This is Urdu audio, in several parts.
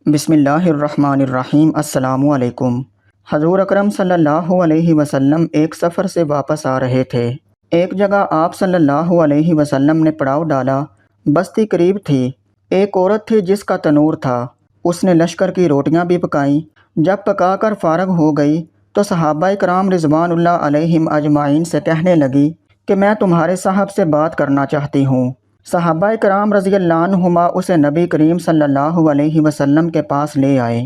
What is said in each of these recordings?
بسم اللہ الرحمن الرحیم۔ السلام علیکم۔ حضور اکرم صلی اللہ علیہ وسلم ایک سفر سے واپس آ رہے تھے۔ ایک جگہ آپ صلی اللہ علیہ وسلم نے پڑاؤ ڈالا۔ بستی قریب تھی۔ ایک عورت تھی جس کا تنور تھا۔ اس نے لشکر کی روٹیاں بھی پکائیں۔ جب پکا کر فارغ ہو گئی تو صحابہ کرام رضوان اللہ علیہم اجمعین سے کہنے لگی کہ میں تمہارے صاحب سے بات کرنا چاہتی ہوں۔ صحابہ کرام رضی اللہ عنہما اسے نبی کریم صلی اللہ علیہ وسلم کے پاس لے آئے۔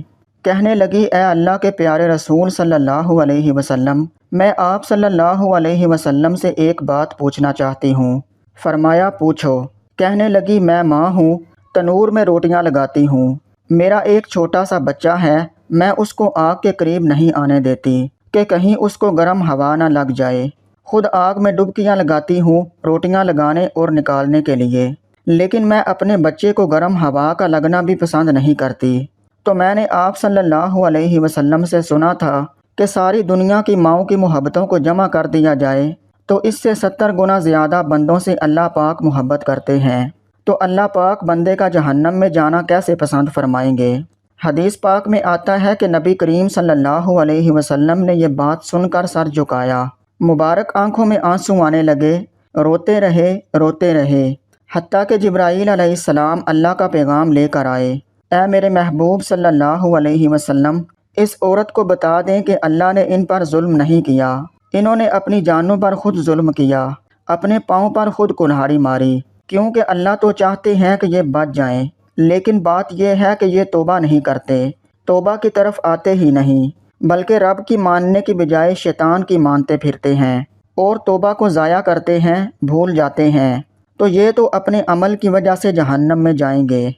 کہنے لگی، اے اللہ کے پیارے رسول صلی اللہ علیہ وسلم، میں آپ صلی اللہ علیہ وسلم سے ایک بات پوچھنا چاہتی ہوں۔ فرمایا، پوچھو۔ کہنے لگی، میں ماں ہوں، تنور میں روٹیاں لگاتی ہوں۔ میرا ایک چھوٹا سا بچہ ہے، میں اس کو آگ کے قریب نہیں آنے دیتی کہ کہیں اس کو گرم ہوا نہ لگ جائے۔ خود آگ میں ڈبکیاں لگاتی ہوں روٹیاں لگانے اور نکالنے کے لیے، لیکن میں اپنے بچے کو گرم ہوا کا لگنا بھی پسند نہیں کرتی۔ تو میں نے آپ صلی اللہ علیہ وسلم سے سنا تھا کہ ساری دنیا کی ماؤں کی محبتوں کو جمع کر دیا جائے تو اس سے 70 گنا زیادہ بندوں سے اللہ پاک محبت کرتے ہیں، تو اللہ پاک بندے کا جہنم میں جانا کیسے پسند فرمائیں گے؟ حدیث پاک میں آتا ہے کہ نبی کریم صلی اللہ علیہ وسلم نے یہ بات سن کر سر جھکایا، مبارک آنکھوں میں آنسو آنے لگے، روتے رہے، حتیٰ کہ جبرائیل علیہ السلام اللہ کا پیغام لے کر آئے۔ اے میرے محبوب صلی اللہ علیہ وسلم، اس عورت کو بتا دیں کہ اللہ نے ان پر ظلم نہیں کیا، انہوں نے اپنی جانوں پر خود ظلم کیا، اپنے پاؤں پر خود کلہاڑی ماری، کیونکہ اللہ تو چاہتے ہیں کہ یہ بچ جائیں، لیکن بات یہ ہے کہ یہ توبہ نہیں کرتے، توبہ کی طرف آتے ہی نہیں، بلکہ رب کی ماننے کی بجائے شیطان کی مانتے پھرتے ہیں اور توبہ کو ضائع کرتے ہیں، بھول جاتے ہیں، تو یہ تو اپنے عمل کی وجہ سے جہنم میں جائیں گے۔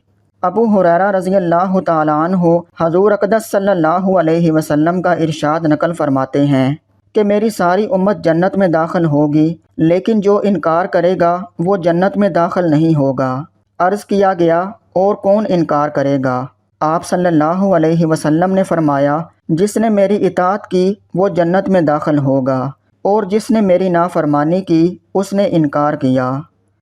ابو ہریرہ رضی اللہ تعالیٰ عنہ حضور اقدس صلی اللہ علیہ وسلم کا ارشاد نقل فرماتے ہیں کہ میری ساری امت جنت میں داخل ہوگی، لیکن جو انکار کرے گا وہ جنت میں داخل نہیں ہوگا۔ عرض کیا گیا، اور کون انکار کرے گا؟ آپ صلی اللہ علیہ وسلم نے فرمایا، جس نے میری اطاعت کی وہ جنت میں داخل ہوگا، اور جس نے میری نافرمانی کی اس نے انکار کیا۔